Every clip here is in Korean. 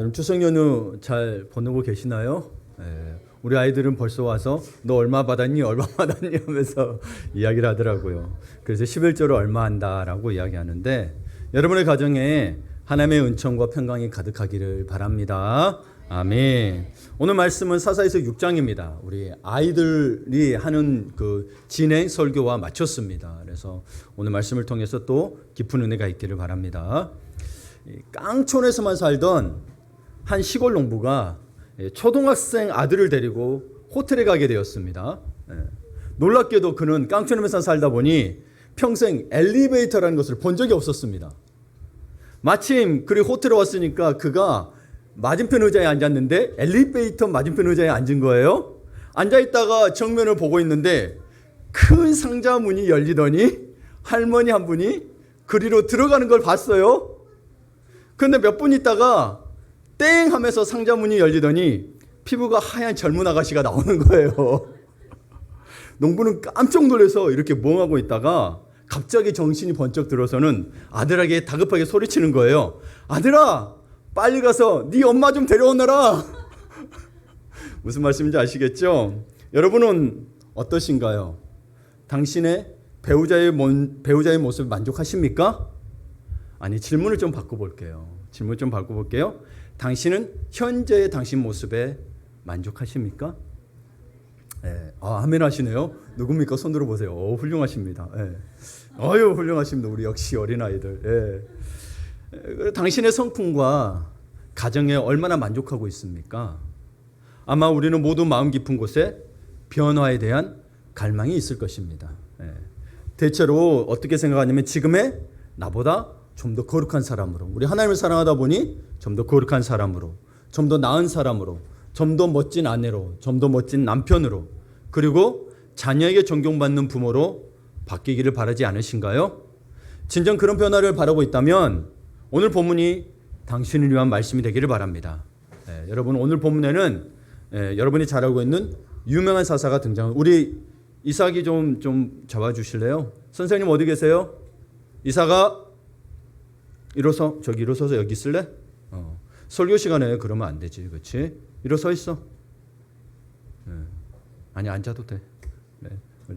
여러분 추석 연휴 잘 보내고 계시나요? 우리 아이들은 벌써 와서 너 얼마 받았니? 얼마 받았니? 하면서 이야기를 하더라고요. 그래서 11조를 얼마 한다라고 이야기하는데 여러분의 가정에 하나님의 은총과 평강이 가득하기를 바랍니다. 아멘. 오늘 말씀은 사사에서 6장입니다. 우리 아이들이 하는 그 진행 설교와 맞췄습니다. 그래서 오늘 말씀을 통해서 또 깊은 은혜가 있기를 바랍니다. 깡촌에서만 살던 한 시골 농부가 초등학생 아들을 데리고 호텔에 가게 되었습니다. 놀랍게도 그는 깡촌에만 살다 보니 평생 엘리베이터라는 것을 본 적이 없었습니다. 마침 그리 호텔에 왔으니까 그가 맞은편 의자에 앉았는데 엘리베이터 맞은편 의자에 앉은 거예요. 앉아있다가 정면을 보고 있는데 큰 상자 문이 열리더니 할머니 한 분이 그리로 들어가는 걸 봤어요. 그런데 몇 분 있다가 땡 하면서 상자 문이 열리더니 피부가 하얀 젊은 아가씨가 나오는 거예요. 농부는 깜짝 놀라서 이렇게 멍하고 있다가 갑자기 정신이 번쩍 들어서는 아들에게 다급하게 소리치는 거예요. 아들아, 빨리 가서 네 엄마 좀 데려오너라. 무슨 말씀인지 아시겠죠? 여러분은 어떠신가요? 당신의 배우자의 모습에 만족하십니까? 아니, 질문을 좀 바꿔볼게요. 당신은 현재의 당신 모습에 만족하십니까? 아멘 하시네요. 누굽니까? 손 들어보세요. 훌륭하십니다. 훌륭하십니다. 우리 역시 어린아이들. 당신의 성품과 가정에 얼마나 만족하고 있습니까? 아마 우리는 모두 마음 깊은 곳에 변화에 대한 갈망이 있을 것입니다. 대체로 어떻게 생각하냐면 지금의 나보다 좀 더 거룩한 사람으로, 우리 하나님을 사랑하다 보니 좀 더 거룩한 사람으로, 좀 더 나은 사람으로, 좀 더 멋진 아내로, 좀 더 멋진 남편으로, 그리고 자녀에게 존경받는 부모로 바뀌기를 바라지 않으신가요? 진정 그런 변화를 바라고 있다면 오늘 본문이 당신을 위한 말씀이 되기를 바랍니다. 여러분, 오늘 본문에는 여러분이 잘 알고 있는 유명한 사사가 등장합니다. 우리 이삭이 좀 잡아주실래요? 선생님 어디 계세요? 이삭아, 일어서서 여기 있을래? 설교 시간에 그러면 안 되지, 그렇지? 일어서 있어. 아니, 앉아도 돼.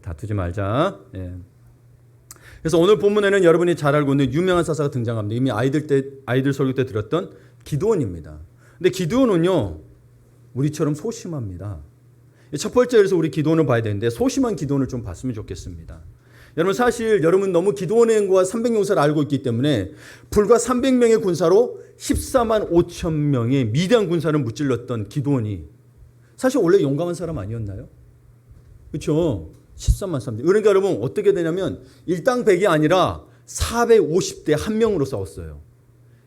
다투지 말자. 그래서 오늘 본문에는 여러분이 잘 알고 있는 유명한 사사가 등장합니다. 이미 아이들 설교 때 들었던 기드온입니다. 근데 기드온은요, 우리처럼 소심합니다. 첫 번째, 그래서 우리 기드온을 봐야 되는데 소심한 기드온을 좀 봤으면 좋겠습니다. 여러분, 사실 여러분 너무 기드온의 행과 300용사를 알고 있기 때문에 불과 300명의 군사로 14만 5천 명의 미디안 군사를 무찔렀던 기드온이 사실 원래 용감한 사람 아니었나요? 그렇죠? 13만 3천. 그러니까 여러분 어떻게 되냐면 일당 100이 아니라 450대 1명으로 싸웠어요.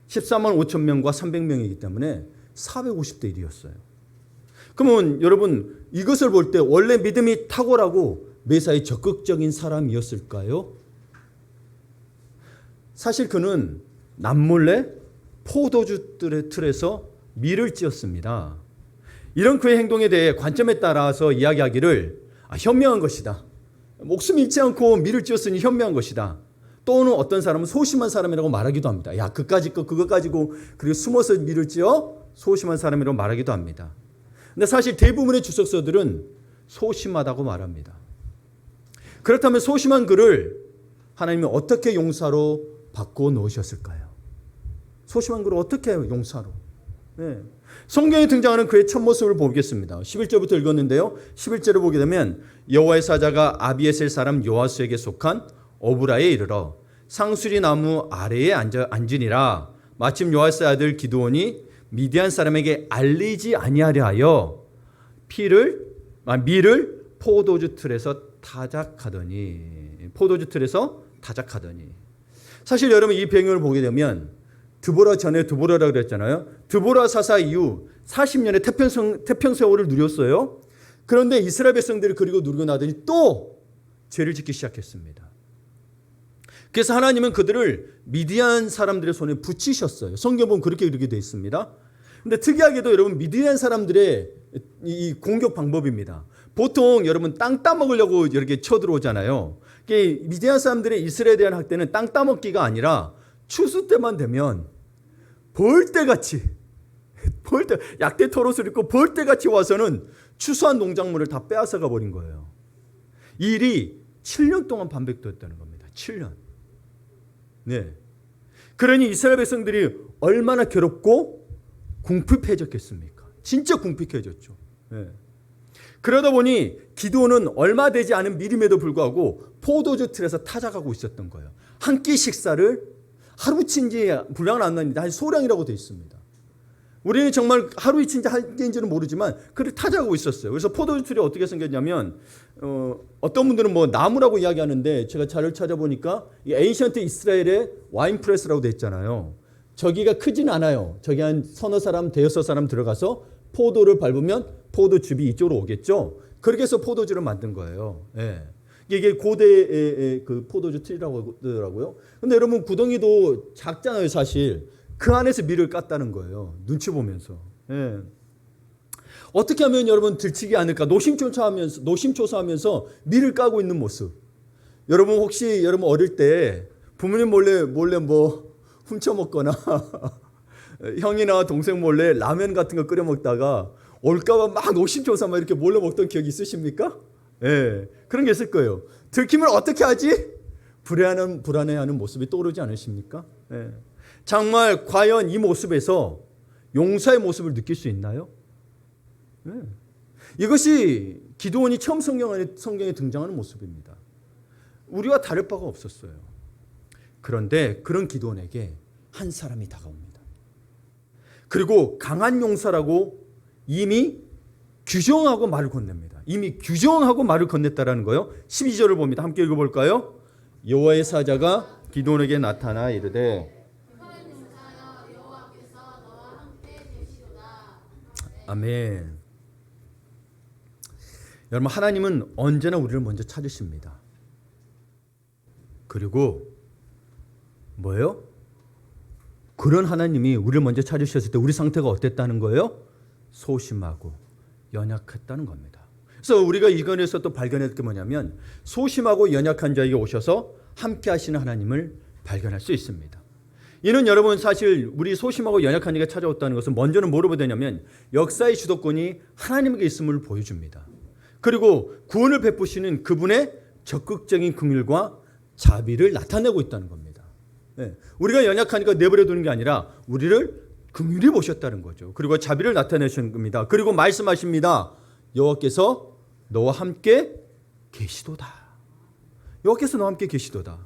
14만 5천 명과 300명이기 때문에 450대 1이었어요. 그러면 여러분 이것을 볼 때 원래 믿음이 탁월하고 매사에 적극적인 사람이었을까요? 사실 그는 남몰래 포도주들의 틀에서 밀을 찧었습니다. 이런 그의 행동에 대해 관점에 따라서 이야기하기를 현명한 것이다. 목숨 잃지 않고 밀을 찧었으니 현명한 것이다. 또는 어떤 사람은 소심한 사람이라고 말하기도 합니다. 야, 그까짓 거 그거 가지고 그리고 숨어서 밀을 찧어? 소심한 사람이라고 말하기도 합니다. 근데 사실 대부분의 주석서들은 소심하다고 말합니다. 그렇다면 소심한 그를 하나님이 어떻게 용사로 바꿔 놓으셨을까요? 소심한 그를 어떻게 용사로? 성경에 등장하는 그의 첫 모습을 보겠습니다. 11절부터 읽었는데요. 11절을 보게 되면 여호와의 사자가 아비에셀 사람 요아스에게 속한 어브라에 이르러 상수리 나무 아래에 앉으니라. 마침 요아스의 아들 기드온이 미디안 사람에게 알리지 아니하려 하여 밀을 포도주 틀에서 타작하더니. 사실 여러분 이 배경을 보게 되면 드보라 전에 드보라라고 그랬잖아요. 드보라 사사 이후 40년의 태평 세월을 누렸어요. 그런데 이스라엘 백성들이 그리고 누리고 나더니 또 죄를 짓기 시작했습니다. 그래서 하나님은 그들을 미디안 사람들의 손에 붙이셨어요. 성경 보면 그렇게 되어 있습니다. 근데 특이하게도 여러분 미디안 사람들의 이 공격 방법입니다. 보통 여러분 땅 따먹으려고 이렇게 쳐들어오잖아요. 미디안 사람들의 이스라엘에 대한 학대는 땅 따먹기가 아니라 추수 때만 되면 벌떼같이 벌떼, 약대 털옷을 입고 벌떼같이 와서는 추수한 농작물을 다 빼앗아가 버린 거예요. 이 일이 7년 동안 반복됐다는 겁니다. 7년. 네. 그러니 이스라엘 백성들이 얼마나 괴롭고 궁핍해졌겠습니까? 진짜 궁핍해졌죠. 네. 그러다 보니 기드온은 얼마 되지 않은 미림에도 불구하고 포도주 틀에서 타작하고 있었던 거예요. 한 끼 식사를 하루치인지 분량은 안 나는데 한 소량이라고 되어 있습니다. 우리는 정말 하루치인지 한 끼인지는 모르지만 그를 타작하고 있었어요. 그래서 포도주 틀이 어떻게 생겼냐면 어떤 분들은 뭐 나무라고 이야기하는데 제가 자료를 찾아보니까 이 에이션트 이스라엘의 와인 프레스라고 되어 있잖아요. 저기가 크진 않아요. 저기 한 서너 사람, 대여섯 사람 들어가서 포도를 밟으면 포도즙이 이쪽으로 오겠죠. 그렇게 해서 포도주를 만든 거예요. 예. 이게 고대의 그 포도주 틀이라고 하더라고요. 근데 여러분 구덩이도 작잖아요, 사실. 그 안에서 밀을 깠다는 거예요. 눈치 보면서. 예. 어떻게 하면 여러분 들치지 않을까? 노심초사하면서 밀을 까고 있는 모습. 여러분 혹시 여러분 어릴 때 부모님 몰래 뭐 훔쳐 먹거나 형이나 동생 몰래 라면 같은 거 끓여 먹다가 올까봐 막 노심초사 막 이렇게 몰래 먹던 기억이 있으십니까? 예, 그런 게 있을 거예요. 들키면 어떻게 하지? 불안해하는 모습이 떠오르지 않으십니까? 예. 정말 과연 이 모습에서 용사의 모습을 느낄 수 있나요? 예. 이것이 기드온이 처음 성경에 등장하는 모습입니다. 우리와 다를 바가 없었어요. 그런데 그런 기드온에게 한 사람이 다가옵니다. 그리고 강한 용사라고 이미 규정하고 말을 건넵니다. 이미 규정하고 말을 건넸다라는 거예요. 12절을 봅니다. 함께 읽어볼까요? 여호와의 사자가 기드온에게 나타나 이르되 아멘. 여러분 하나님은 언제나 우리를 먼저 찾으십니다. 그리고 뭐예요? 그런 하나님이 우리를 먼저 찾으셨을 때 우리 상태가 어땠다는 거예요? 소심하고 연약했다는 겁니다. 그래서 우리가 이건에서 또 발견할 게 뭐냐면 소심하고 연약한 자에게 오셔서 함께 하시는 하나님을 발견할 수 있습니다. 이는 여러분 사실 우리 소심하고 연약한 이가 찾아왔다는 것은 먼저는 뭐로 보되냐면 역사의 주도권이 하나님에게 있음을 보여줍니다. 그리고 구원을 베푸시는 그분의 적극적인 긍휼과 자비를 나타내고 있다는 겁니다. 네. 우리가 연약하니까 내버려 두는 게 아니라 우리를 긍휼히 보셨다는 거죠. 그리고 자비를 나타내시는 겁니다. 그리고 말씀하십니다. 여호와께서 너와 함께 계시도다. 여호와께서 너와 함께 계시도다.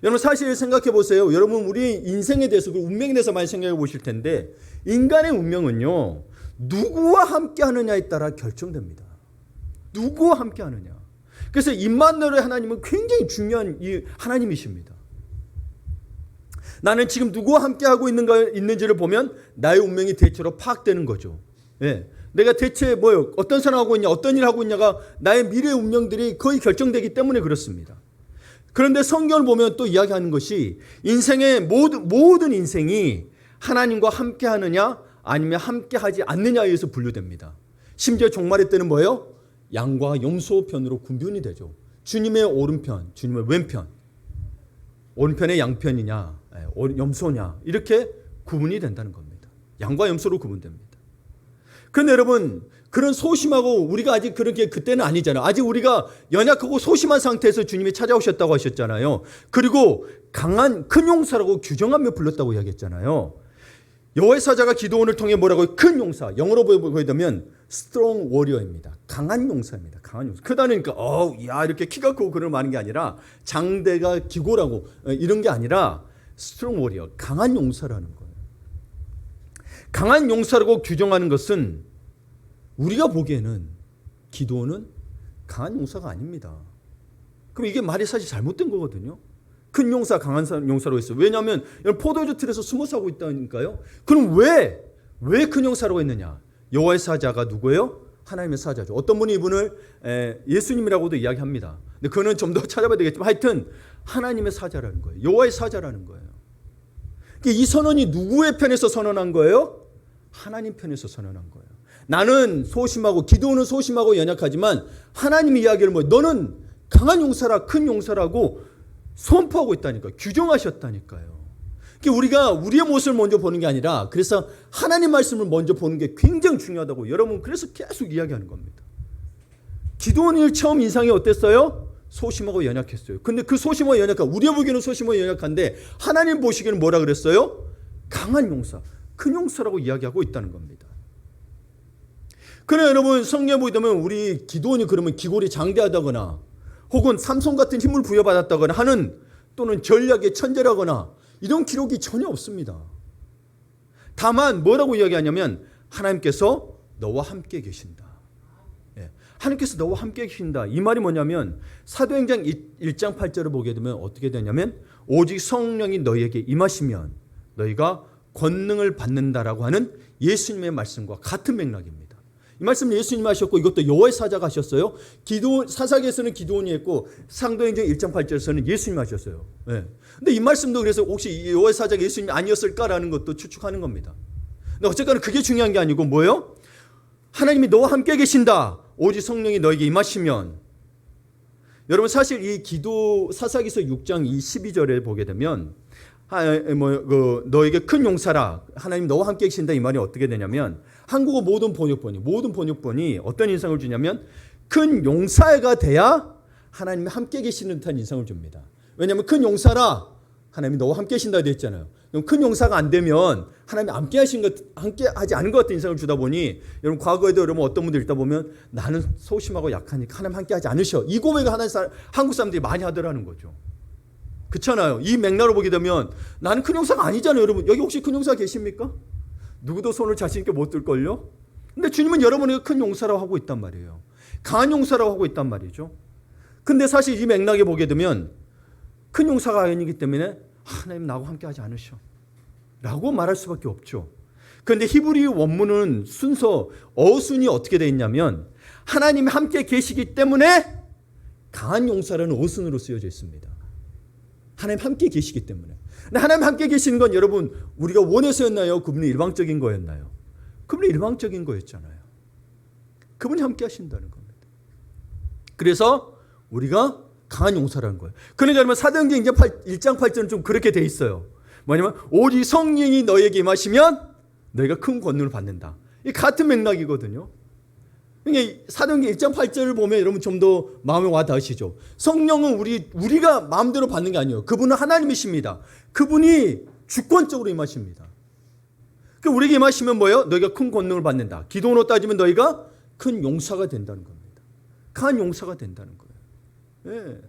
여러분 사실 생각해 보세요. 여러분 우리 인생에 대해서 그 운명에 대해서 많이 생각해 보실 텐데 인간의 운명은요. 누구와 함께 하느냐에 따라 결정됩니다. 누구와 함께 하느냐. 그래서 임마누엘의 하나님은 굉장히 중요한 이 하나님이십니다. 나는 지금 누구와 함께 하고 있는지를 보면 나의 운명이 대체로 파악되는 거죠. 예. 내가 대체 뭐요? 어떤 사람 하고 있냐, 어떤 일 하고 있냐가 나의 미래 운명들이 거의 결정되기 때문에 그렇습니다. 그런데 성경을 보면 또 이야기하는 것이 인생의 모든 인생이 하나님과 함께 하느냐 아니면 함께 하지 않느냐에 의해서 분류됩니다. 심지어 종말의 때는 뭐예요? 양과 염소 편으로 구분이 되죠. 주님의 오른편, 주님의 왼편. 오른편의 양편이냐, 염소냐 이렇게 구분이 된다는 겁니다. 양과 염소로 구분됩니다. 그런데 여러분 그런 소심하고 우리가 아직 그렇게 그때는 아니잖아요. 아직 우리가 연약하고 소심한 상태에서 주님이 찾아오셨다고 하셨잖아요. 그리고 강한 큰 용사라고 규정하며 불렀다고 이야기했잖아요. 여호와의 사자가 기드온을 통해 뭐라고 큰 용사 영어로 보여드리면 strong warrior입니다. 강한 용사입니다. 강한 용사. 크다니까 야 이렇게 키가 크고 그런 말하는 게 아니라 장대가 기고라고 이런 게 아니라 strong warrior 강한 용사라는 거예요. 강한 용사라고 규정하는 것은 우리가 보기에는 기드온은 강한 용사가 아닙니다. 그럼 이게 말이 사실 잘못된 거거든요. 큰 용사, 강한 용사라고 했어요. 왜냐하면 포도주 틀에서 숨어 사고 있다니까요. 그럼 왜 큰 용사라고 했느냐? 여호와의 사자가 누구예요? 하나님의 사자죠. 어떤 분이 이분을 예수님이라고도 이야기합니다. 근데 그거는 좀 더 찾아봐야 되겠지만 하여튼 하나님의 사자라는 거예요. 여호와의 사자라는 거예요. 이 선언이 누구의 편에서 선언한 거예요? 하나님 편에서 선언한 거예요. 나는 소심하고 기드온은 소심하고 연약하지만 하나님의 이야기를 너는 강한 용사라 큰 용사라고 선포하고 있다니까요. 규정하셨다니까요. 우리가 우리의 모습을 먼저 보는 게 아니라 그래서 하나님 말씀을 먼저 보는 게 굉장히 중요하다고 여러분 그래서 계속 이야기하는 겁니다. 기도원이 처음 인상이 어땠어요? 소심하고 연약했어요. 근데 그 소심하고 연약한 우리가 보기에는 소심하고 연약한데 하나님 보시기에는 뭐라 그랬어요? 강한 용사, 큰 용사라고 이야기하고 있다는 겁니다. 그러나 여러분 성경에 보게 되면 우리 기도원이 그러면 기골이 장대하다거나 혹은 삼손 같은 힘을 부여받았다거나 하는 또는 전략의 천재라거나 이런 기록이 전혀 없습니다. 다만 뭐라고 이야기하냐면 하나님께서 너와 함께 계신다. 하나님께서 너와 함께 계신다. 이 말이 뭐냐면 사도행전 1장 8절을 보게 되면 어떻게 되냐면 오직 성령이 너희에게 임하시면 너희가 권능을 받는다라고 하는 예수님의 말씀과 같은 맥락입니다. 이 말씀은 예수님이 하셨고 이것도 여호와의 사자가 하셨어요. 사사기에서는 기도원이 했고 사도행전 1장 8절에서는 예수님이 하셨어요. 근데 이 말씀도 그래서 혹시 여호와의 사자가 예수님이 아니었을까라는 것도 추측하는 겁니다. 근데 어쨌거나 그게 중요한 게 아니고 뭐예요? 하나님이 너와 함께 계신다. 오직 성령이 너에게 임하시면. 여러분 사실 이 기도 사사기서 6장 12절에 보게 되면 너에게 큰 용사라 하나님 너와 함께 계신다 이 말이 어떻게 되냐면 한국어 모든 번역본이 어떤 인상을 주냐면 큰 용사가 돼야 하나님이 함께 계시는 듯한 인상을 줍니다. 왜냐하면 큰 용사라 하나님이 너와 함께 계신다 되어 있잖아요. 그럼 큰 용사가 안 되면 하나님이 함께 하지 않은 것 같은 인상을 주다 보니 여러분 과거에도 여러분 어떤 분들 읽다 보면 나는 소심하고 약하니까 하나님 함께 하지 않으셔. 이 고백을 한국 사람들이 많이 하더라는 거죠. 그렇잖아요. 이 맥락으로 보게 되면 나는 큰 용사가 아니잖아요. 여러분 여기 혹시 큰 용사 계십니까? 누구도 손을 자신 있게 못 들걸요? 근데 주님은 여러분에게 큰 용사라고 하고 있단 말이에요. 강한 용사라고 하고 있단 말이죠. 근데 사실 이 맥락에 보게 되면 큰 용사가 아니기 때문에 하나님 나하고 함께 하지 않으셔 라고 말할 수밖에 없죠. 그런데 히브리 원문은 어순이 어떻게 되어 있냐면 하나님이 함께 계시기 때문에 강한 용사라는 어순으로 쓰여져 있습니다. 하나님 함께 계시기 때문에. 근데 하나님 함께 계시는 건 여러분 우리가 원해서였나요? 그분이 일방적인 거였나요? 그분이 일방적인 거였잖아요. 그분이 함께 하신다는 겁니다. 그래서 우리가 강한 용사라는 거예요. 그러니까 여러분 사도행전 1장 8절은 좀 그렇게 돼 있어요. 뭐냐면 오직 성령이 너에게 임하시면 너희가 큰 권능을 받는다. 이 같은 맥락이거든요. 그러니까 사도행전 1장 8절을 보면 여러분 좀 더 마음에 와 닿으시죠. 성령은 우리가 마음대로 받는 게 아니에요. 그분은 하나님이십니다. 그분이 주권적으로 임하십니다. 그러니까 우리에게 임하시면 뭐예요? 너희가 큰 권능을 받는다. 기도로 따지면 너희가 큰 용사가 된다는 겁니다. 강한 용사가 된다는 거예요. 예.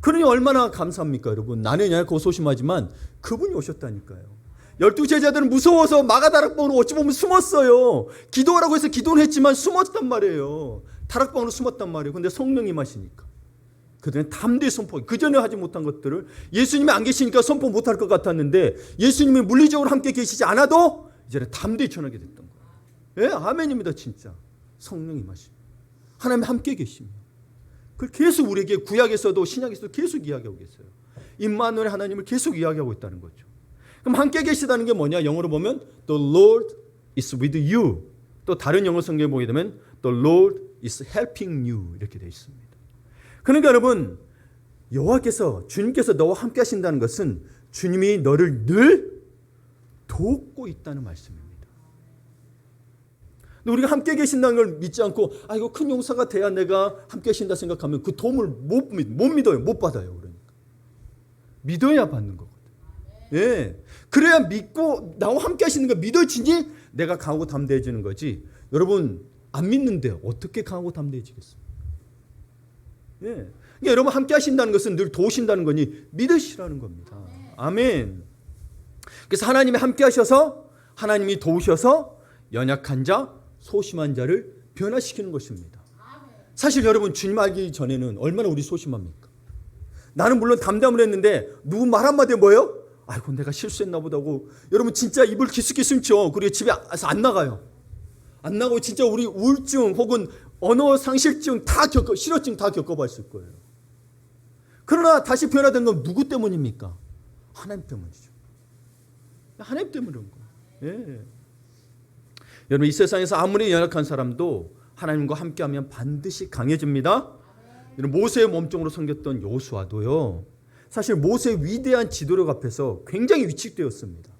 그러니 얼마나 감사합니까 여러분. 나는 연약하고 소심하지만 그분이 오셨다니까요. 12제자들은 무서워서 마가다락방으로 어찌 보면 숨었어요. 기도하라고 해서 기도는 했지만 숨었단 말이에요. 다락방으로 숨었단 말이에요. 근데 성령이 임하시니까 그들은 담대히 선포. 그전에 하지 못한 것들을 예수님이 안 계시니까 선포 못할 것 같았는데 예수님이 물리적으로 함께 계시지 않아도 이제는 담대히 전하게 됐던 거예요. 예, 아멘입니다. 진짜 성령이 임하시면 하나님 함께 계시며 그걸 계속 우리에게 구약에서도 신약에서도 계속 이야기하고 계세요. 임마누엘 하나님을 계속 이야기하고 있다는 거죠. 그럼 함께 계시다는 게 뭐냐? 영어로 보면 The Lord is with you. 또 다른 영어 성경에 보게 되면 The Lord is helping you 이렇게 되어 있습니다. 그러니까 여러분 여호와께서 주님께서 너와 함께 하신다는 것은 주님이 너를 늘 돕고 있다는 말씀입니다. 근데 우리가 함께 계신다는 걸 믿지 않고 이거 큰 용사가 돼야 내가 함께 계신다 생각하면 그 도움을 못 믿어요. 못 받아요. 그러니까 믿어야 받는 거거든요. 예. 그래야 믿고 나와 함께 하시는 거 믿어지니 내가 강하고 담대해지는 거지. 여러분 안 믿는데 어떻게 강하고 담대해지겠습니까? 예. 그러니까 여러분 함께 하신다는 것은 늘 도우신다는 거니 믿으시라는 겁니다. 아멘. 그래서 하나님이 함께 하셔서 하나님이 도우셔서 연약한 자, 소심한 자를 변화시키는 것입니다. 사실 여러분 주님 알기 전에는 얼마나 우리 소심합니까? 나는 물론 담담을 했는데 누구 말 한마디에 뭐예요? 아이고 내가 실수했나 보다고 여러분 진짜 입을 기스기스 쳐. 그리고 집에서 안 나가요. 안 나가고 진짜 우리 우울증 혹은 언어 상실증 실어증 다 겪어봤을 거예요. 그러나 다시 변화된 건 누구 때문입니까? 하나님 때문이죠. 하나님 때문인 거예요. 예. 여러분 이 세상에서 아무리 연약한 사람도 하나님과 함께하면 반드시 강해집니다. 여러분 모세의 몸종으로 섬겼던 여호수아도요. 사실 모세의 위대한 지도력 앞에서 굉장히 위축되었습니다.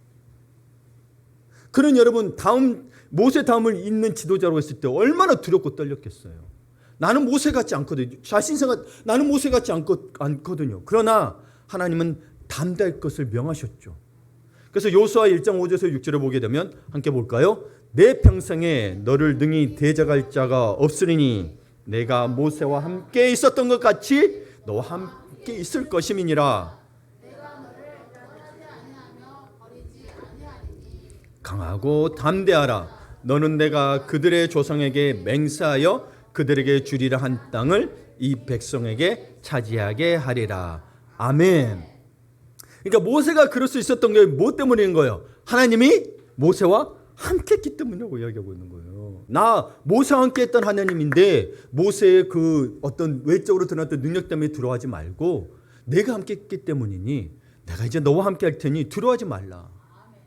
그런 여러분 모세 다음을 잇는 지도자로 했을 때 얼마나 두렵고 떨렸겠어요. 나는 모세 같지 않거든요. 자신 생각 나는 모세 같지 않거든요. 그러나 하나님은 담대할 것을 명하셨죠. 그래서 요수아 1장 5절에서 6절을 보게 되면 함께 볼까요? 내 평생에 너를 능히 대적할 자가 없으리니 내가 모세와 함께 있었던 것 같이 너와 함께 있을 것임이니라. 강하고 담대하라. 너는 내가 그들의 조상에게 맹세하여 그들에게 주리라 한 땅을 이 백성에게 차지하게 하리라. 아멘. 그러니까 모세가 그럴 수 있었던 게 뭐 때문인 거예요? 하나님이 모세와 함께 했기 때문이라고 이야기하고 있는 거예요. 나 모세와 함께 했던 하나님인데 모세의 그 어떤 외적으로 드러났던 능력 때문에 두려워하지 말고 내가 함께 했기 때문이니 내가 이제 너와 함께 할 테니 두려워하지 말라.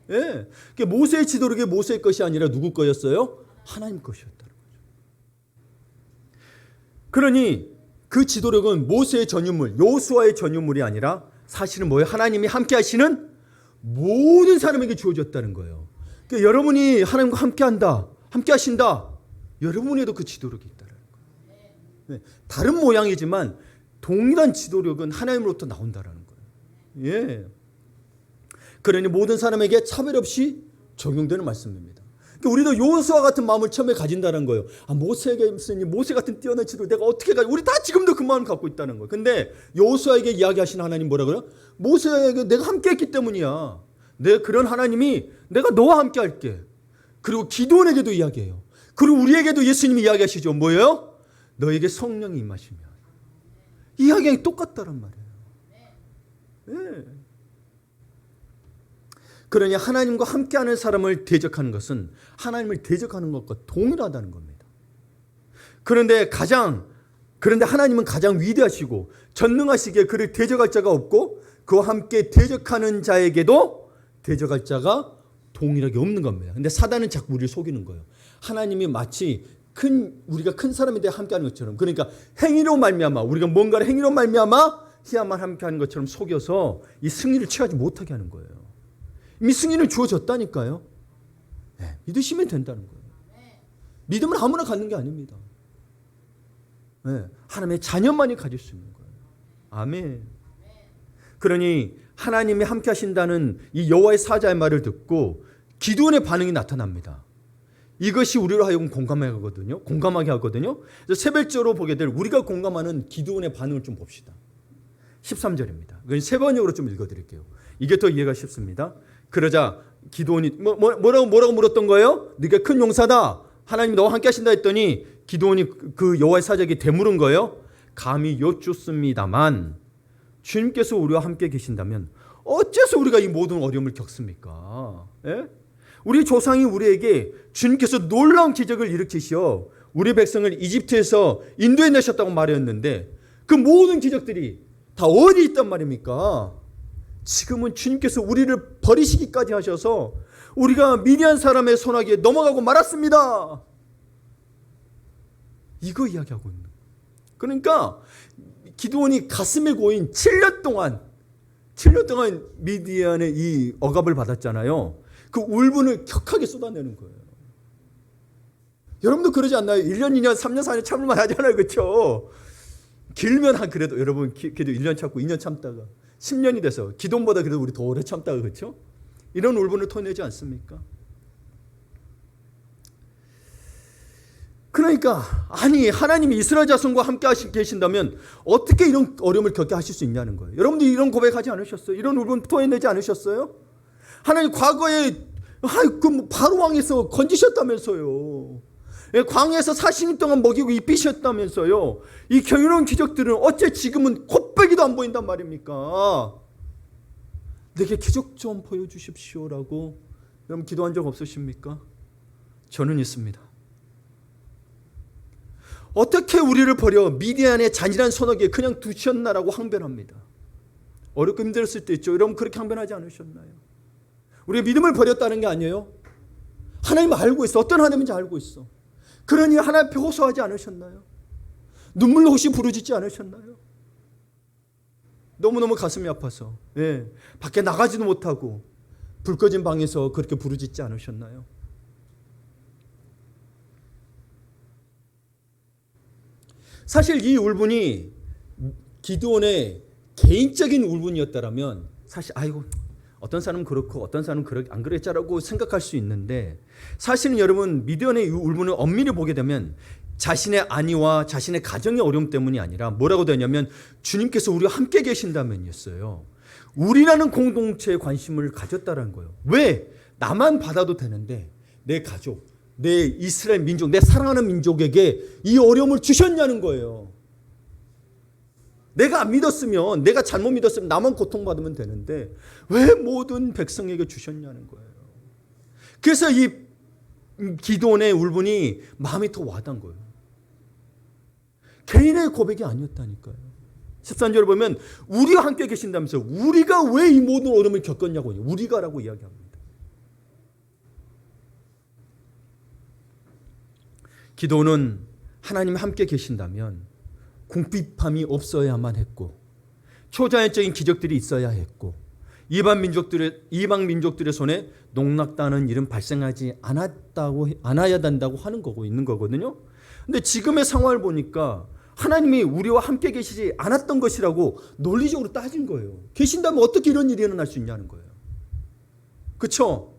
예. 모세의 지도력이 모세의 것이 아니라 누구 거였어요? 하나님 것이었다는 거죠. 그러니 그 지도력은 모세의 전유물, 요수아의 전유물이 아니라 사실은 뭐예요? 하나님이 함께 하시는 모든 사람에게 주어졌다는 거예요. 그러니까 여러분이 하나님과 함께 한다, 함께 하신다. 여러분에도 그 지도력이 있다는 거예요. 네. 다른 모양이지만 동일한 지도력은 하나님으로부터 나온다는 거예요. 예. 그러니 모든 사람에게 차별 없이 적용되는 말씀입니다. 그러니까 우리도 요수아 같은 마음을 처음에 가진다는 거예요. 모세에게 있으니 모세 같은 뛰어난 지도 내가 어떻게 가지? 우리 다 지금도 그 마음을 갖고 있다는 거예요. 근데 요수아에게 이야기하신 하나님 뭐라고요? 모세에게 내가 함께 했기 때문이야. 내 그런 하나님이 내가 너와 함께 할게. 그리고 기도원에게도 이야기해요. 그리고 우리에게도 예수님이 이야기하시죠. 뭐예요? 너에게 성령이 임하시면. 이 이야기가 똑같다란 말이에요. 네. 그러니 하나님과 함께하는 사람을 대적하는 것은 하나님을 대적하는 것과 동일하다는 겁니다. 그런데 하나님은 가장 위대하시고 전능하시기에 그를 대적할 자가 없고 그와 함께 대적하는 자에게도 대적할 자가 동일하게 없는 겁니다. 근데 사단은 자꾸 우리를 속이는 거예요. 하나님이 마치 우리가 큰 사람에 대해 함께하는 것처럼, 그러니까 행위로 말미암아 우리가 뭔가를 행위로 말미암아 희야만 함께하는 것처럼 속여서 이 승리를 취하지 못하게 하는 거예요. 이미 승리는 주어졌다니까요. 네, 믿으시면 된다는 거예요. 믿음은 아무나 갖는 게 아닙니다. 네, 하나님의 자녀만이 가질 수 있는 거예요. 아멘. 그러니 하나님이 함께 하신다는 이 여호와의 사자의 말을 듣고 기드온의 반응이 나타납니다. 이것이 우리로 하여금 공감하게 하거든요. 그래서 세별적으로 보게 될 우리가 공감하는 기드온의 반응을 좀 봅시다. 13절입니다. 그건 세 번역으로 좀 읽어드릴게요. 이게 더 이해가 쉽습니다. 그러자 기드온이 뭐라고 물었던 거예요? 네가 큰 용사다. 하나님이 너와 함께 하신다 했더니 기드온이 그 여호와의 사자에게 되물은 거예요. 감히 여쭙습니다만 주님께서 우리와 함께 계신다면 어째서 우리가 이 모든 어려움을 겪습니까? 예? 우리 조상이 우리에게 주님께서 놀라운 기적을 일으키시어 우리 백성을 이집트에서 인도해 내셨다고 말했는데 그 모든 기적들이 다 어디 있단 말입니까? 지금은 주님께서 우리를 버리시기까지 하셔서 우리가 미디안 사람의 손아귀에 넘어가고 말았습니다. 이거 이야기하고 있는 거예요. 그러니까 기드온이 가슴에 고인 7년 동안 미디안의 이 억압을 받았잖아요. 그 울분을 격하게 쏟아내는 거예요. 여러분도 그러지 않나요? 1년, 2년, 3년, 4년 참을만 하잖아요. 그렇죠? 길면 그래도 여러분 그래도 1년 참고 2년 참다가 10년이 돼서 기도보다 그래도 우리 더 오래 참다가 그렇죠? 이런 울분을 토내지 않습니까? 그러니까 하나님이 이스라엘 자손과 함께 하신다면 어떻게 이런 어려움을 겪게 하실 수 있냐는 거예요. 여러분들 이런 고백하지 않으셨어요? 이런 울분 토해내지 않으셨어요? 하나님 과거에 바로 왕에서 건지셨다면서요. 광야에서 40년 동안 먹이고 입히셨다면서요. 이 경이로운 기적들은 어째 지금은 콧배기도 안 보인단 말입니까? 내게 기적 좀 보여주십시오라고 여러분 기도한 적 없으십니까? 저는 있습니다. 어떻게 우리를 버려 미디안의 잔인한 손아귀에 그냥 두셨나라고 항변합니다. 어렵고 힘들었을 때 있죠. 여러분 그렇게 항변하지 않으셨나요? 우리가 믿음을 버렸다는 게 아니에요. 하나님 알고 있어. 어떤 하나님인지 알고 있어. 그러니 하나님 앞에 호소하지 않으셨나요? 눈물로 혹시 부르짖지 않으셨나요? 너무너무 가슴이 아파서 밖에 나가지도 못하고 불 꺼진 방에서 그렇게 부르짖지 않으셨나요? 사실 이 울분이 기드온의 개인적인 울분이었다라면 사실 아이고 어떤 사람은 그렇고 어떤 사람은 안 그랬자라고 생각할 수 있는데, 사실은 여러분 미디안의 이 울분을 엄밀히 보게 되면 자신의 안위와 자신의 가정의 어려움 때문이 아니라 뭐라고 되냐면 주님께서 우리와 함께 계신다면이었어요. 우리라는 공동체에 관심을 가졌다는 거예요. 왜? 나만 받아도 되는데 내 가족, 내 이스라엘 민족, 내 사랑하는 민족에게 이 어려움을 주셨냐는 거예요. 내가 안 믿었으면, 내가 잘못 믿었으면 나만 고통받으면 되는데 왜 모든 백성에게 주셨냐는 거예요. 그래서 이 기드온의 울분이 마음이 더 와닿은 거예요. 개인의 고백이 아니었다니까요. 13절을 보면 우리와 함께 계신다면서 우리가 왜 이 모든 어려움을 겪었냐고, 우리가라고 이야기합니다. 기도는 하나님이 함께 계신다면 궁핍함이 없어야만 했고 초자연적인 기적들이 있어야 했고 이방 민족들의 손에 농락당하는 일은 발생하지 않아야 된다고 하는 거고 있는 거거든요. 근데 지금의 상황을 보니까 하나님이 우리와 함께 계시지 않았던 것이라고 논리적으로 따진 거예요. 계신다면 어떻게 이런 일이 일어날 수 있냐는 거예요. 그렇죠?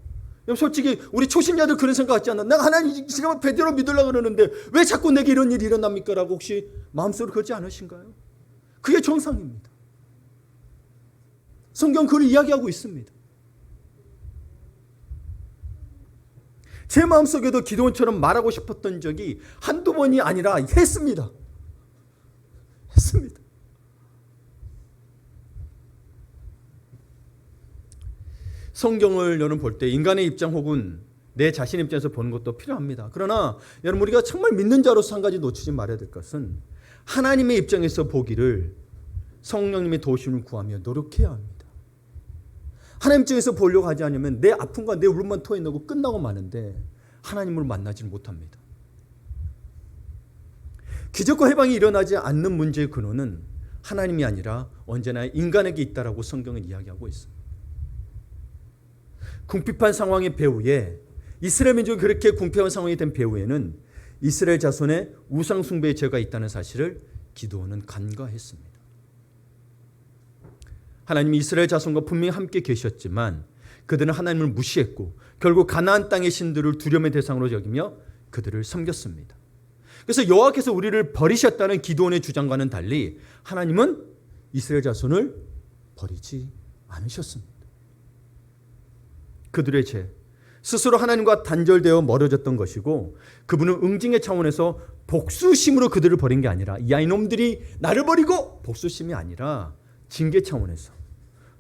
솔직히 우리 초신자들 그런 생각 같지 않나? 내가 하나님 지금 베드로 믿으려고 그러는데 왜 자꾸 내게 이런 일이 일어납니까? 라고 혹시 마음속으로 그러지 않으신가요? 그게 정상입니다. 성경 그걸 이야기하고 있습니다. 제 마음속에도 기도원처럼 말하고 싶었던 적이 한두 번이 아니라 했습니다. 성경을 여러분 볼 때 인간의 입장 혹은 내 자신의 입장에서 보는 것도 필요합니다. 그러나 여러분 우리가 정말 믿는 자로서 한 가지 놓치지 말아야 될 것은 하나님의 입장에서 보기를 성령님의 도우심을 구하며 노력해야 합니다. 하나님 입장에서 보려고 하지 않으면 내 아픔과 내 울음만 토해내고 끝나고 마는데 하나님을 만나지는 못합니다. 기적과 해방이 일어나지 않는 문제의 근원은 하나님이 아니라 언제나 인간에게 있다라고 성경은 이야기하고 있습니다. 궁핍한 상황의 배후에 이스라엘 민족이 그렇게 궁핍한 상황이 된 배후에는 이스라엘 자손의 우상 숭배의 죄가 있다는 사실을 기드온은 간과했습니다. 하나님이 이스라엘 자손과 분명히 함께 계셨지만 그들은 하나님을 무시했고 결국 가나안 땅의 신들을 두려움의 대상으로 여기며 그들을 섬겼습니다. 그래서 여호와께서 우리를 버리셨다는 기드온의 주장과는 달리 하나님은 이스라엘 자손을 버리지 않으셨습니다. 그들의 죄, 스스로 하나님과 단절되어 멀어졌던 것이고 그분은 응징의 차원에서 복수심으로 그들을 버린 게 아니라 야 이놈들이 나를 버리고 복수심이 아니라 징계 차원에서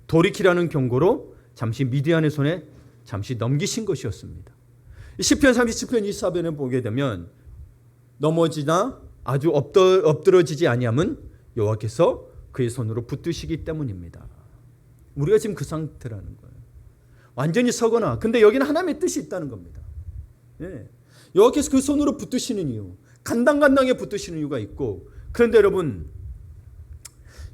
돌이키라는 경고로 잠시 미디안의 손에 잠시 넘기신 것이었습니다. 시편 37편 24편에 보게 되면 넘어지나 아주 엎드러지지 아니함은 여호와께서 그의 손으로 붙드시기 때문입니다. 우리가 지금 그 상태라는 거예요. 완전히 서거나. 근데 여기는 하나님의 뜻이 있다는 겁니다. 여호와께서 그 손으로 붙드시는 이유, 간당간당에 붙드시는 이유가 있고, 그런데 여러분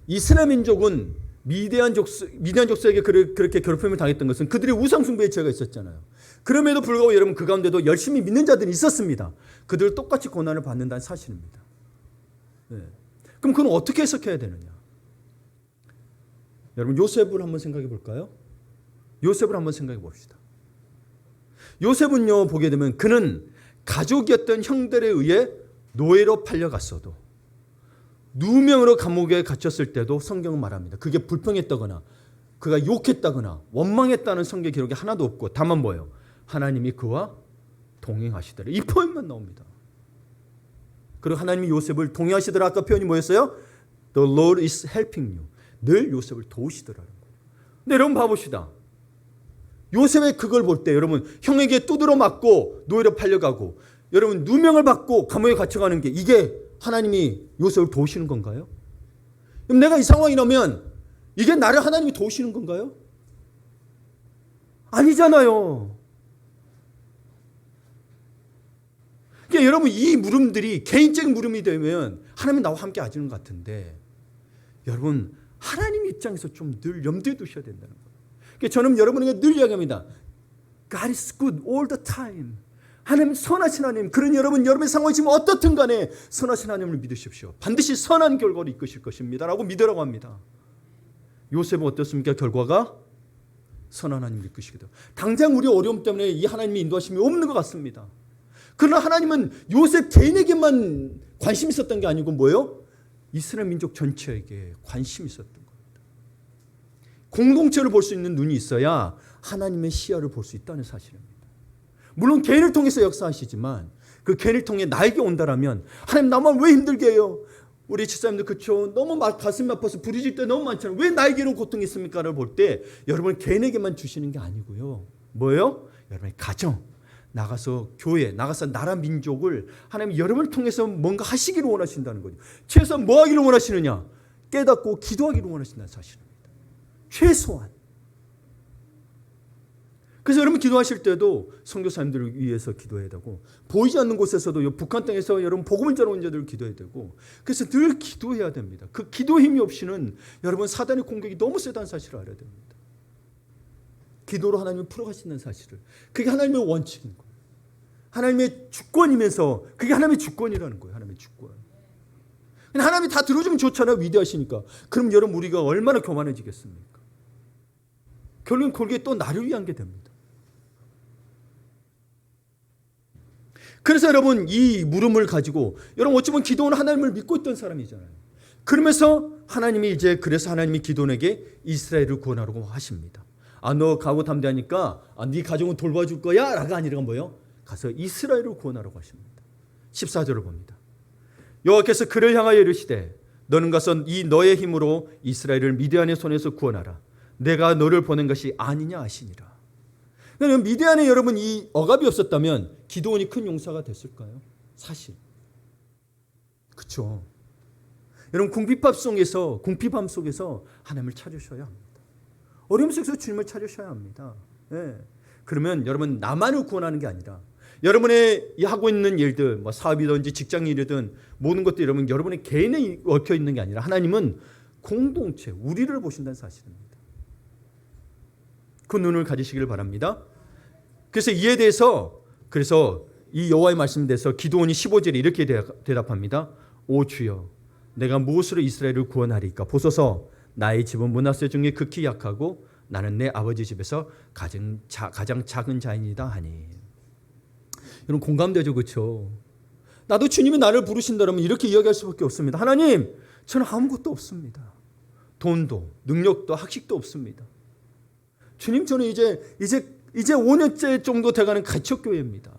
이스라엘 민족은 미디안 족속에게 그렇게 괴롭힘을 당했던 것은 그들의 우상 숭배의 죄가 있었잖아요. 그럼에도 불구하고 여러분 그 가운데도 열심히 믿는 자들이 있었습니다. 그들 똑같이 고난을 받는다는 사실입니다. 그럼 그건 어떻게 해석해야 되느냐? 여러분 요셉을 한번 생각해 볼까요? 요셉을 한번 생각해 봅시다. 요셉은요 보게 되면 그는 가족이었던 형들에 의해 노예로 팔려갔어도 누명으로 감옥에 갇혔을 때도 성경은 말합니다. 그게 불평했다거나 그가 욕했다거나 원망했다는 성경 기록이 하나도 없고 다만 뭐예요? 하나님이 그와 동행하시더라. 이 표현만 나옵니다. 그리고 하나님이 요셉을 동행하시더라. 아까 표현이 뭐였어요? The Lord is helping you. 늘 요셉을 도우시더라는 거예요. 근데 여러분 봐봅시다. 요셉의 그걸 볼 때 여러분 형에게 두드러 맞고 노예로 팔려가고 여러분 누명을 받고 감옥에 갇혀가는 게 이게 하나님이 요셉을 도우시는 건가요? 그럼 내가 이 상황이 나면 이게 나를 하나님이 도우시는 건가요? 아니잖아요. 그러니까 여러분 이 물음들이 개인적인 물음이 되면 하나님이 나와 함께 하시는 것 같은데 여러분 하나님 입장에서 좀 늘 염두에 두셔야 된다는 거예요. 그러니까 저는 여러분에게 늘 이야기합니다. God is good all the time. 하나님 선하신 하나님. 그러니 여러분의 상황이 지금 어떻든 간에 선하신 하나님을 믿으십시오. 반드시 선한 결과를 이끄실 것입니다 라고 믿으라고 합니다. 요셉은 어떻습니까? 결과가 선한 하나님을 이끄시게 돼요. 당장 우리 어려움 때문에 이 하나님의 인도하심이 없는 것 같습니다. 그러나 하나님은 요셉 개인에게만 관심이 있었던 게 아니고 뭐예요? 이스라엘 민족 전체에게 관심이 있었던 겁니다. 공동체를 볼 수 있는 눈이 있어야 하나님의 시야를 볼 수 있다는 사실입니다. 물론 개인을 통해서 역사하시지만 그 개인을 통해 나에게 온다라면 하나님 나만 왜 힘들게 해요? 우리 집사님들 그렇죠. 너무 가슴이 아파서 부르질 때 너무 많잖아요. 왜 나에게는 고통이 있습니까를 볼 때 여러분 개인에게만 주시는 게 아니고요. 뭐예요? 여러분의 가정, 나가서 교회, 나가서 나라 민족을 하나님 여러분을 통해서 뭔가 하시기를 원하신다는 거죠. 최소한 뭐 하기를 원하시느냐? 깨닫고 기도하기를 원하신다는 사실입니다. 최소한. 그래서 여러분 기도하실 때도 선교사님들을 위해서 기도해야 되고 보이지 않는 곳에서도 북한 땅에서 여러분 복음을 전하는 자들을 기도해야 되고 그래서 늘 기도해야 됩니다. 그 기도 힘이 없이는 여러분 사단의 공격이 너무 세다는 사실을 알아야 됩니다. 기도로 하나님을 풀어가시는 사실을. 그게 하나님의 원칙인 거예요. 하나님의 주권이면서 그게 하나님의 주권이라는 거예요. 하나님의 주권. 하나님이 다 들어주면 좋잖아요. 위대하시니까. 그럼 여러분 우리가 얼마나 교만해지겠습니까? 결국은 그게 또 나를 위한 게 됩니다. 그래서 여러분 이 물음을 가지고 여러분 어찌 보면 기도는 하나님을 믿고 있던 사람이잖아요. 그러면서 하나님이 이제 그래서 하나님이 기도원에게 이스라엘을 구원하라고 하십니다. 너 가고 담대하니까 네 가정은 돌봐줄 거야 라가 아니라 뭐예요? 가서 이스라엘을 구원하라고 하십니다. 14절을 봅니다. 여호와께서 그를 향하여 이르시되 너는 가서 이 너의 힘으로 이스라엘을 미디안의 손에서 구원하라. 내가 너를 보낸 것이 아니냐 하시니라. 미디안에 여러분 이 억압이 없었다면 기드온이 큰 용사가 됐을까요? 사실. 그렇죠. 여러분 궁핍함 속에서 하나님을 찾으셔야 합니다. 어려움 속에서 주님을 찾으셔야 합니다. 네. 그러면 여러분 나만을 구원하는 게 아니라 여러분의 하고 있는 일들, 뭐 사업이든지 직장일이든 모든 것들이 여러분의 개인에 얽혀 있는 게 아니라 하나님은 공동체, 우리를 보신다는 사실입니다. 그 눈을 가지시기를 바랍니다. 그래서 이에 대해서 이 여호와의 말씀에 대해서 기드온이 15절에 이렇게 대답합니다. 오 주여, 내가 무엇으로 이스라엘을 구원하리까? 보소서, 나의 집은 므낫세 중에 극히 약하고 나는 내 아버지 집에서 가장 작은 자이니이다 하니. 여러분 공감되죠, 그렇죠? 나도 주님이 나를 부르신다면 이렇게 이야기할 수밖에 없습니다. 하나님, 저는 아무것도 없습니다. 돈도 능력도 학식도 없습니다. 주님, 저는 이제 5년째 정도 돼가는 가축교회입니다.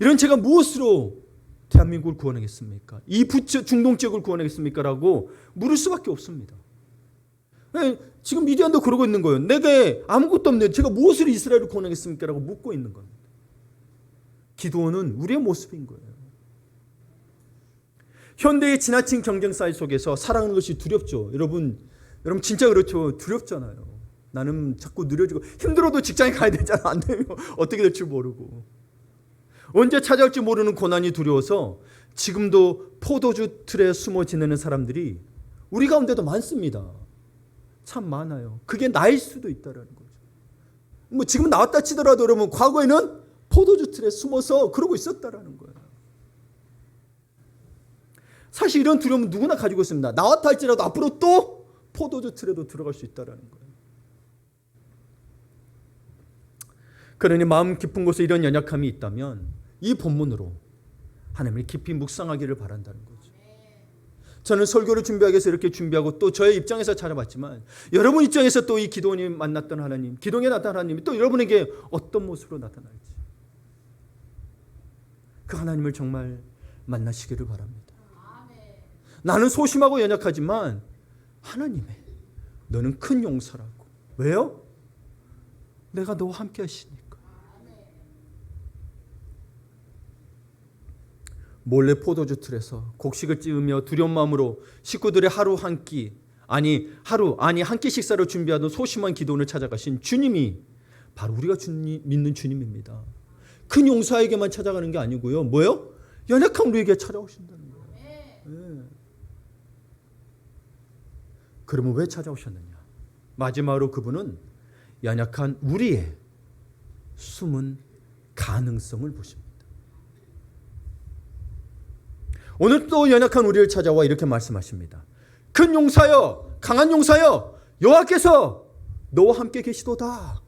이런 제가 무엇으로 대한민국을 구원하겠습니까? 이 중동 지역을 구원하겠습니까? 라고 물을 수밖에 없습니다. 지금 미디안도 그러고 있는 거예요. 내가 아무것도 없는데 제가 무엇으로 이스라엘을 구원하겠습니까? 라고 묻고 있는 겁니다. 기도는 우리의 모습인 거예요. 현대의 지나친 경쟁 사회 속에서 살아가는 것이 두렵죠. 여러분 진짜 그렇죠. 두렵잖아요. 나는 자꾸 느려지고 힘들어도 직장에 가야 되잖아. 안 되면 어떻게 될지 모르고 언제 찾아올지 모르는 고난이 두려워서 지금도 포도주 틀에 숨어 지내는 사람들이 우리 가운데도 많습니다. 참 많아요. 그게 나일 수도 있다라는 거죠. 뭐 지금 나왔다 치더라도 여러분 과거에는 포도주 틀에 숨어서 그러고 있었다라는 거예요. 사실 이런 두려움은 누구나 가지고 있습니다. 나왔다 할지라도 앞으로 또 포도주 틀에도 들어갈 수 있다라는 거예요. 그러니 마음 깊은 곳에 이런 연약함이 있다면 이 본문으로 하나님을 깊이 묵상하기를 바란다는 거죠. 저는 설교를 준비하기 위해서 이렇게 준비하고 또 저의 입장에서 찾아봤지만 여러분 입장에서 또 이 기도원이 만났던 하나님, 기도원에 나타난 하나님이 또 여러분에게 어떤 모습으로 나타날지 그 하나님을 정말 만나시기를 바랍니다. 나는 소심하고 연약하지만 하나님의 너는 큰 용서라고. 왜요? 내가 너와 함께 하시니까. 몰래 포도주 틀에서 곡식을 찌우며 두려운 마음으로 식구들의 하루 한 끼 한 끼 식사를 준비하던 소심한 기도원을 찾아가신 주님이 바로 우리가 믿는 주님입니다. 큰 용사에게만 찾아가는 게 아니고요. 뭐요? 연약한 우리에게 찾아오신다는 거예요. 네. 그러면 왜 찾아오셨느냐? 마지막으로 그분은 연약한 우리의 숨은 가능성을 보십니다. 오늘 또 연약한 우리를 찾아와 이렇게 말씀하십니다. 큰 용사여, 강한 용사여, 여호와께서 너와 함께 계시도다.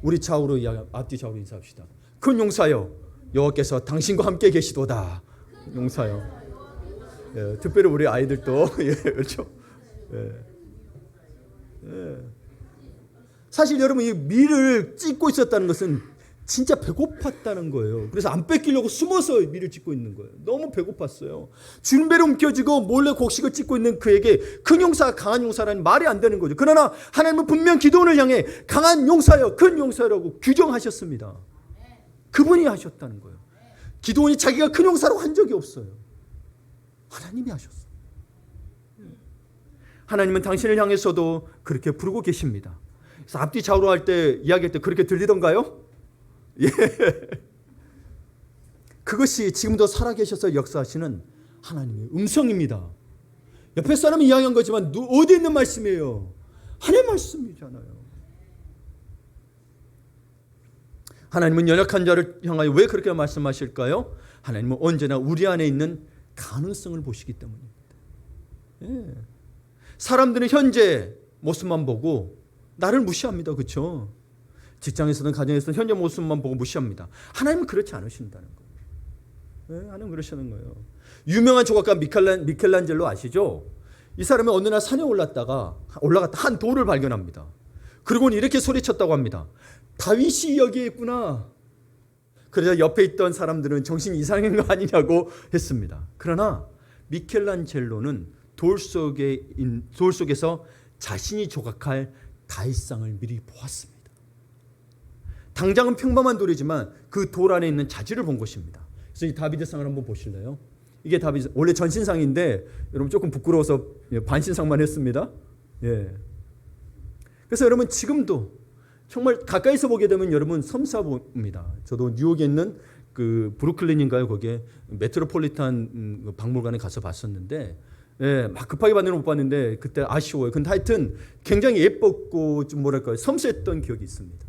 우리 좌우로 앞뒤 좌우로 인사합시다. 큰 용사여, 여호와께서 당신과 함께 계시도다. 용사여. 예, 특별히 우리 아이들도 예, 그렇죠. 예. 예. 사실 여러분 이 밀을 찢고 있었다는 것은 진짜 배고팠다는 거예요. 그래서 안 뺏기려고 숨어서 밀을 찢고 있는 거예요. 너무 배고팠어요. 주름배로 움켜쥐고 몰래 곡식을 찢고 있는 그에게 큰 용사, 강한 용사라니 말이 안 되는 거죠. 그러나 하나님은 분명 기도원을 향해 강한 용사여, 큰 용사라고 규정하셨습니다. 그분이 하셨다는 거예요. 기도원이 자기가 큰 용사라고 한 적이 없어요. 하나님이 하셨어요. 하나님은 당신을 향해서도 그렇게 부르고 계십니다. 그래서 앞뒤 좌우로 할 때 이야기할 때 그렇게 들리던가요? 예. 그것이 지금도 살아계셔서 역사하시는 하나님의 음성입니다. 옆에 사람이 이야기한 거지만 어디 있는 말씀이에요? 하나님의 말씀이잖아요. 하나님은 연약한 자를 향하여 왜 그렇게 말씀하실까요? 하나님은 언제나 우리 안에 있는 가능성을 보시기 때문입니다. 예. 사람들은 현재 모습만 보고 나를 무시합니다. 그렇죠? 직장에서든 가정에서든 현재 모습만 보고 무시합니다. 하나님은 그렇지 않으신다는 거예요. 네, 하나님은 그러시는 거예요. 유명한 조각가 미켈란젤로 아시죠? 이 사람이 어느 날 산에 올라갔다 한 돌을 발견합니다. 그리고는 이렇게 소리쳤다고 합니다. 다윗이 여기에 있구나. 그러자 옆에 있던 사람들은 정신이 이상한 거 아니냐고 했습니다. 그러나 미켈란젤로는 돌 속에서 자신이 조각할 다윗상을 미리 보았습니다. 당장은 평범한 돌이지만 그 돌 안에 있는 자질을 본 것입니다. 그래서 이 다비드상을 한번 보실래요? 이게 다비드 원래 전신상인데 여러분 조금 부끄러워서 반신상만 했습니다. 예. 그래서 여러분 지금도 정말 가까이서 보게 되면 여러분 섬사봅니다. 저도 뉴욕에 있는 그 브루클린인가요? 거기에 메트로폴리탄 박물관에 가서 봤었는데 예, 막 급하게 봤는데 못 봤는데 그때 아쉬워요. 근데 하여튼 굉장히 예뻤고 좀 뭐랄까요? 섬세했던 기억이 있습니다.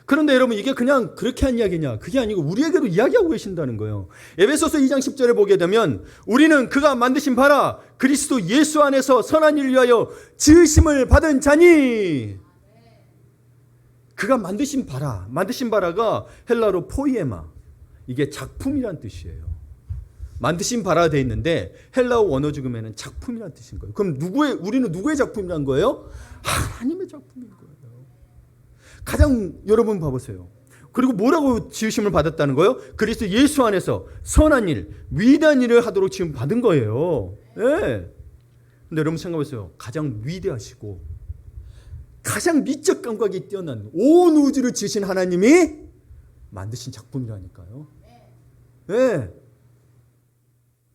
그런데 여러분 이게 그냥 그렇게 한 이야기냐? 그게 아니고 우리에게도 이야기하고 계신다는 거예요. 에베소서 2장 10절에 보게 되면 우리는 그가 만드신 바라 그리스도 예수 안에서 선한 일을 위하여 지으심을 받은 자니. 그가 만드신 바라가 헬라로 포이에마. 이게 작품이란 뜻이에요. 만드신 바라 되어 있는데 헬라어 원어 죽음에는 작품이란 뜻인 거예요. 그럼 우리는 누구의 작품이란 거예요? 하나님의 작품인 거예요. 가장 여러분 봐보세요. 그리고 뭐라고 지으심을 받았다는 거예요? 그리스도 예수 안에서 선한 일, 위대한 일을 하도록 지금 받은 거예요. 예. 근데 여러분 생각해보세요. 가장 위대하시고 가장 미적 감각이 뛰어난 온 우주를 지으신 하나님이 만드신 작품이라니까요. 예.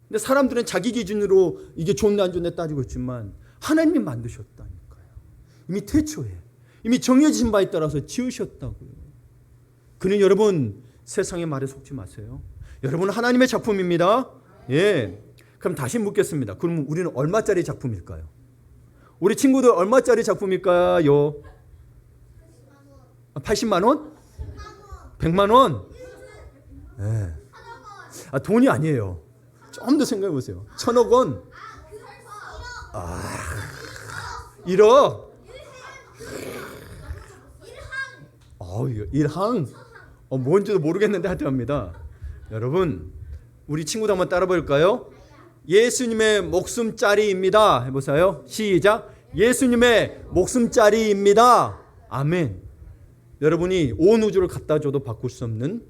근데 사람들은 자기 기준으로 이게 좋네 안 좋네 따지고 있지만 하나님이 만드셨다니까요. 이미 태초에 이미 정해진 바에 따라서 지으셨다고요. 그는 여러분 세상의 말에 속지 마세요. 여러분은 하나님의 작품입니다. 예. 그럼 다시 묻겠습니다. 그럼 우리는 얼마짜리 작품일까요? 우리 친구들 얼마짜리 작품일까요? 80만 원? 100만 원? 예. 돈이 아니에요. 좀 더 생각해 보세요. 1,000억 원? 1억? 일항? 뭔지도 모르겠는데 하여튼 합니다. 여러분, 우리 친구들 한번 따라 볼까요? 예수님의 목숨짜리입니다. 해보세요. 시작. 예수님의 목숨짜리입니다. 아멘. 여러분이 온 우주를 갖다 줘도 바꿀 수 없는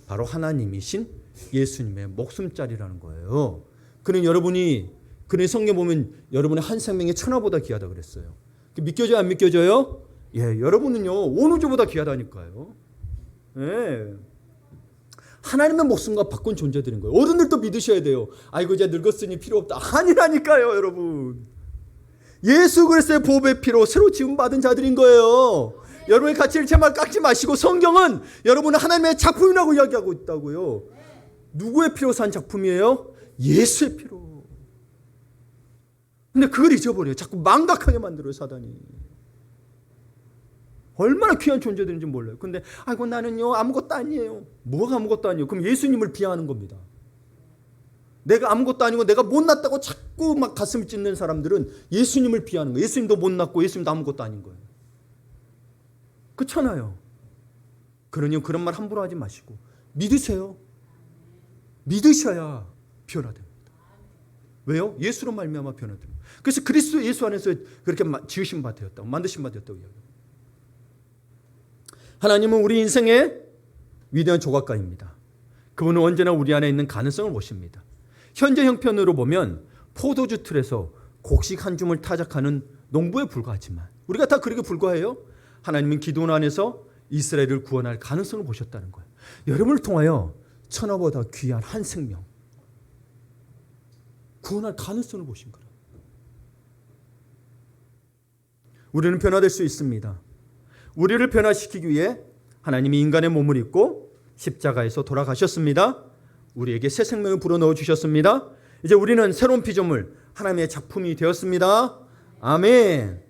바로 하나님이신 예수님의 목숨짜리라는 거예요. 그는 그는 성경 보면 여러분의 한 생명이 천하보다 귀하다 그랬어요. 믿겨져요? 안 믿겨져요? 예, 여러분은요 온 우주보다 귀하다니까요. 예. 하나님의 목숨과 바꾼 존재들인 거예요. 어른들도 믿으셔야 돼요. 아이고 이제 늙었으니 필요 없다. 아니라니까요, 여러분. 예수 그리스도의 보배의 피로 새로 지음 받은 자들인 거예요. 여러분의 가치를 제 말 깎지 마시고 성경은 여러분은 하나님의 작품이라고 이야기하고 있다고요. 누구의 피로 산 작품이에요? 예수의 피로. 근데 그걸 잊어버려요. 자꾸 망각하게 만들어요, 사단이. 얼마나 귀한 존재들인지 몰라요. 근데 아이고 나는요 아무것도 아니에요. 뭐가 아무것도 아니에요? 그럼 예수님을 비하하는 겁니다. 내가 아무것도 아니고 내가 못났다고 자꾸 막 가슴을 찢는 사람들은 예수님을 비하하는 거예요. 예수님도 못났고 예수님도 아무것도 아닌 거예요. 그렇잖아요. 그러니 그런 말 함부로 하지 마시고 믿으세요. 믿으셔야 변화됩니다. 왜요? 예수로 말미암아 변화됩니다. 그래서 그리스도 예수 안에서 그렇게 지으신 바 되었다고, 만드신 바 되었다고 이야기합니다. 하나님은 우리 인생의 위대한 조각가입니다. 그분은 언제나 우리 안에 있는 가능성을 보십니다. 현재 형편으로 보면 포도주 틀에서 곡식 한 줌을 타작하는 농부에 불과하지만 우리가 다 그렇게 불과해요. 하나님은 기도원 안에서 이스라엘을 구원할 가능성을 보셨다는 거예요. 여러분을 통하여 천하보다 귀한 한 생명 구원할 가능성을 보신 거예요. 우리는 변화될 수 있습니다. 우리를 변화시키기 위해 하나님이 인간의 몸을 입고 십자가에서 돌아가셨습니다. 우리에게 새 생명을 불어넣어 주셨습니다. 이제 우리는 새로운 피조물, 하나님의 작품이 되었습니다. 아멘.